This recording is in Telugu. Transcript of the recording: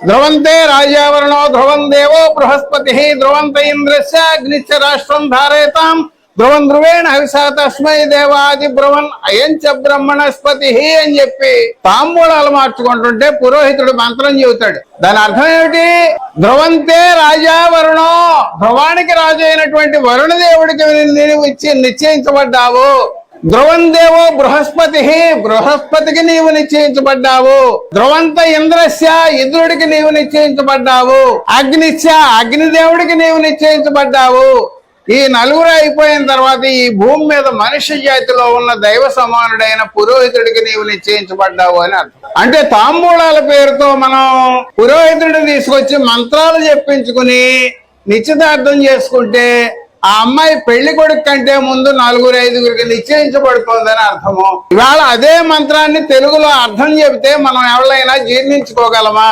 ధ్రువంతే రాజావరణో ధ్రువం దేవో బృహస్పతి ధ్రువంత ఇంద్రస్య అగ్నిశ్చ రాష్ట్రం ధారయతాం ధ్రువం ధ్రువేణ హవిషా తస్మై దేవాది బ్రువన్ అయంచ బ్రహ్మణస్పతి అని చెప్పి తాంబూలాలు మార్చుకుంటుంటే పురోహితుడు మంత్రం చెబుతాడు. దాని అర్థం ఏమిటి? ధ్రువంతే రాజావరుణో, ధ్రువానికి రాజు అయినటువంటి వరుణదేవుడికి నీవు ఇచ్చి నిశ్చయించబడ్డావు. ధ్రువం దేవో బృహస్పతి, బృహస్పతికి నీవు నిశ్చయించబడ్డావు. ధ్రువంత ఇంద్రస్య, ఇంద్రుడికి నీవు నిశ్చయించబడ్డావు. అగ్నిశ్య, అగ్నిదేవుడికి నీవు నిశ్చయించబడ్డావు. ఈ నలుగురు అయిపోయిన తర్వాత ఈ భూమి మీద మనుష్య జాతిలో ఉన్న దైవ సమానుడైన పురోహితుడికి నీవు నిశ్చయించబడ్డావు అని అర్థం. అంటే తాంబూలాల పేరుతో మనం పురోహితుడిని తీసుకొచ్చి మంత్రాలు చెప్పించుకుని నిశ్చితార్థం చేసుకుంటే ఆ అమ్మాయి పెళ్లి కొడుకు కంటే ముందు 4-5 నిశ్చయించబడుతోందని అర్థము. ఇవాళ అదే మంత్రాన్ని తెలుగులో అర్థం చెబితే మనం ఎవరైనా జీర్ణించుకోగలమా?